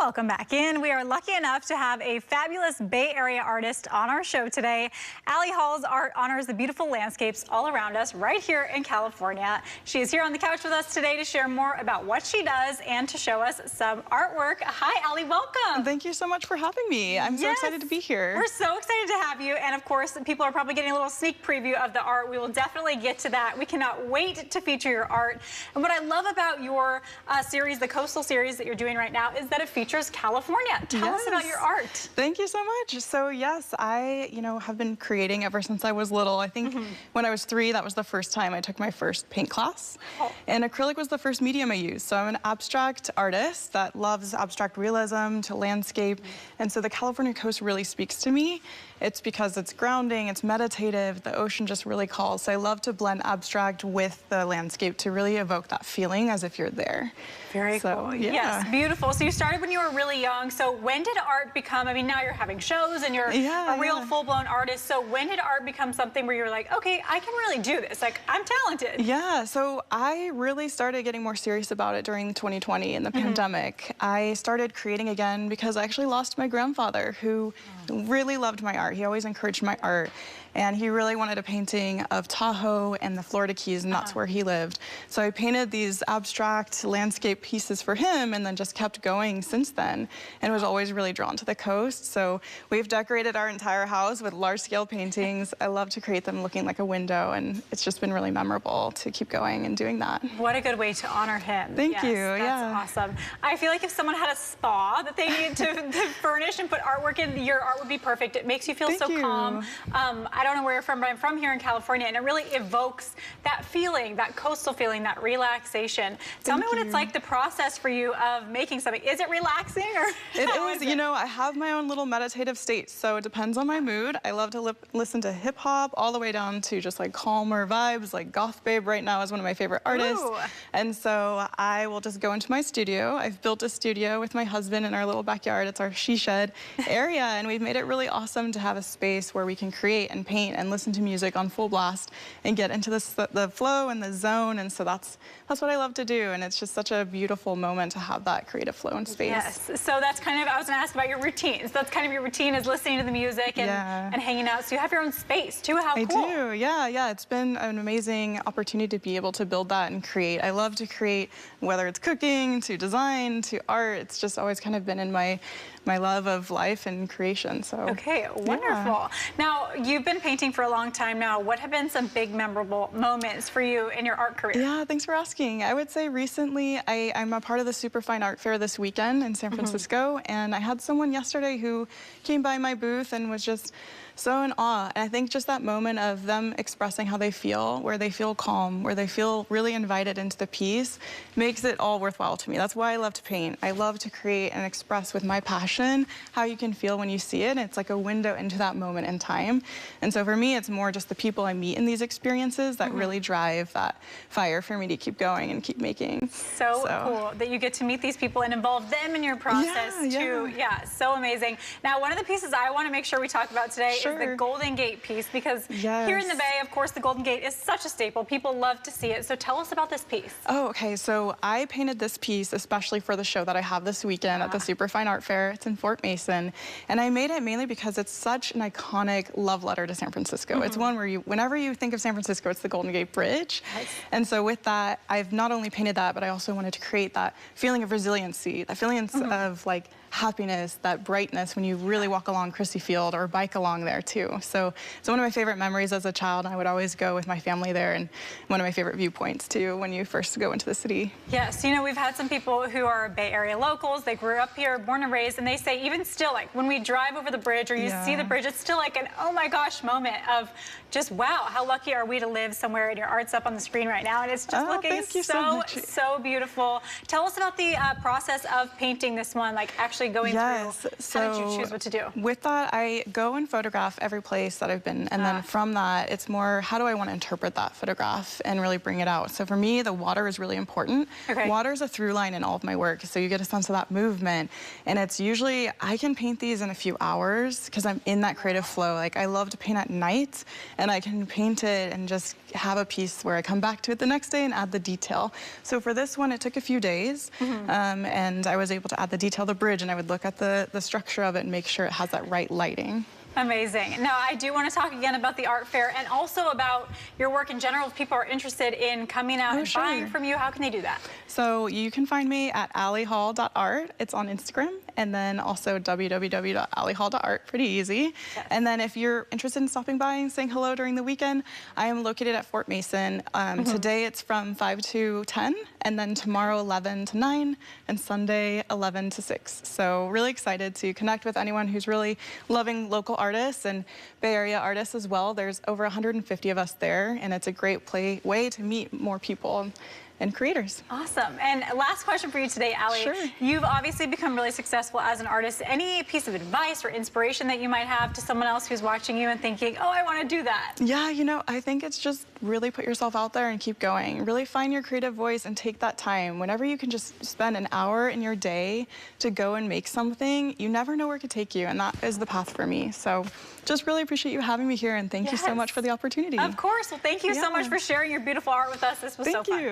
Welcome back in. We are lucky enough to have a fabulous Bay Area artist on our show today. Allie Hall's art honors the beautiful landscapes all around us right here in California. She is here on the couch with us today to share more about what she does and to show us some artwork. Hi, Allie, welcome. Thank you so much for having me. I'm so excited to be here. We're so excited to have you. And of course, people are probably getting a little sneak preview of the art. We will definitely get to that. We cannot wait to feature your art. And what I love about your series, the Coastal series that you're doing right now, is that it features California. Tell us about your art. Thank you so much. So yes, I, have been creating ever since I was little. I think when I was 3, that was the first time I took my first paint class. And acrylic was the first medium I used. So I'm an abstract artist that loves abstract realism to landscape. And so the California coast really speaks to me. It's because it's grounding, it's meditative, the ocean just really calls. So I love to blend abstract with the landscape to really evoke that feeling as if you're there. Very cool. Yeah. Yes, beautiful. So you started when you were really young. So when did art become, I mean, now you're having shows and you're a real full-blown artist. So when did art become something where you were like, okay, I can really do this? Like, I'm talented. Yeah, so I really started getting more serious about it during 2020 and the pandemic. I started creating again because I actually lost my grandfather who really loved my art. He always encouraged my art. And he really wanted a painting of Tahoe and the Florida Keys, and that's where he lived. So I painted these abstract landscape pieces for him and then just kept going since then, and was always really drawn to the coast. So we've decorated our entire house with large-scale paintings. I love to create them looking like a window, and it's just been really memorable to keep going and doing that. What a good way to honor him. Thank you. That's awesome. I feel like if someone had a spa that they need to furnish and put artwork in, your art would be perfect. It makes you feel so calm. I don't know where you're from, but I'm from here in California, and it really evokes that feeling, that coastal feeling, that relaxation. Tell me what it's like, the process for you of making something. Is it relaxing or? It is, I have my own little meditative state, so it depends on my mood. I love to listen to hip hop all the way down to just like calmer vibes, like Goth Babe right now is one of my favorite artists. Ooh. And so I will just go into my studio. I've built a studio with my husband in our little backyard. It's our she shed area, and we've made it really awesome to have a space where we can create and paint and listen to music on full blast and get into the flow and the zone. And so that's what I love to do, and it's just such a beautiful moment to have that creative flow and space. Yes, so that's kind of, I was going to ask about your routines. That's kind of your routine, is listening to the music and hanging out. So you have your own space too. How cool. I do, yeah. It's been an amazing opportunity to be able to build that and create. I love to create, whether it's cooking, to design, to art. It's just always kind of been in my love of life and creation. So okay, wonderful. Now, you've been painting for a long time now. What have been some big memorable moments for you in your art career? Yeah, thanks for asking. I would say recently, I'm a part of the Superfine Art Fair this weekend in San Francisco, and I had someone yesterday who came by my booth and was just so in awe. And I think just that moment of them expressing how they feel, where they feel calm, where they feel really invited into the piece, makes it all worthwhile to me. That's why I love to paint. I love to create and express with my passion how you can feel when you see it. It's like a window into that moment in time. And so for me, it's more just the people I meet in these experiences that really drive that fire for me to keep going and keep making. So cool that you get to meet these people and involve them in your process too. Yeah, so amazing. Now, one of the pieces I want to make sure we talk about today is the Golden Gate piece, because here in the Bay, of course, the Golden Gate is such a staple. People love to see it. So tell us about this piece. Oh, okay. So I painted this piece especially for the show that I have this weekend at the Superfine Art Fair. It's in Fort Mason. And I made it mainly because it's such an iconic love letter to San Francisco. It's one where whenever you think of San Francisco, it's the Golden Gate Bridge. And so with that, I've not only painted that, but I also wanted to create that feeling of resiliency, that feeling of like happiness, that brightness when you really walk along Christie Field or bike along there too. So it's one of my favorite memories as a child. I would always go with my family there, and one of my favorite viewpoints too when you first go into the city. Yes, we've had some people who are Bay Area locals. They grew up here, born and raised, and they say even still, like when we drive over the bridge or you see the bridge, it's still like an oh my gosh moment of just wow, how lucky are we to live somewhere, and your art's up on the screen right now, and it's just looking so beautiful. Tell us about the process of painting this one, like actually going through. So how did you choose what to do? With that, I go and photograph every place that I've been, and then from that, it's more how do I want to interpret that photograph and really bring it out. So for me, the water is really important. Water is a through line in all of my work, so you get a sense of that movement, and it's usually, I can paint these in a few hours because I'm in that creative flow. Like I love to paint at night, and I can paint it and just have a piece where I come back to it the next day and add the detail. So for this one, it took a few days, and I was able to add the detail of the bridge and I would look at the structure of it and make sure it has that right lighting. Amazing. Now, I do want to talk again about the art fair and also about your work in general. If people are interested in coming out and buying from you, how can they do that? So you can find me at alleyhall.art. It's on Instagram, and then also www.alleyhall.art. Pretty easy. Yes. And then if you're interested in stopping by and saying hello during the weekend, I am located at Fort Mason. Today it's from 5 to 10, and then tomorrow 11 to 9, and Sunday 11 to 6. So really excited to connect with anyone who's really loving local artists and Bay Area artists as well. There's over 150 of us there, and it's a great way to meet more people and creators. Awesome. And last question for you today, Allie. Sure. You've obviously become really successful as an artist. Any piece of advice or inspiration that you might have to someone else who's watching you and thinking, oh, I want to do that? Yeah, you know, I think it's just really put yourself out there and keep going. Really find your creative voice and take that time. Whenever you can just spend an hour in your day to go and make something, you never know where it could take you, and that is the path for me. So just really appreciate you having me here, and thank you so much for the opportunity. Of course. Well, thank you so much for sharing your beautiful art with us. This was so fun. Thank you.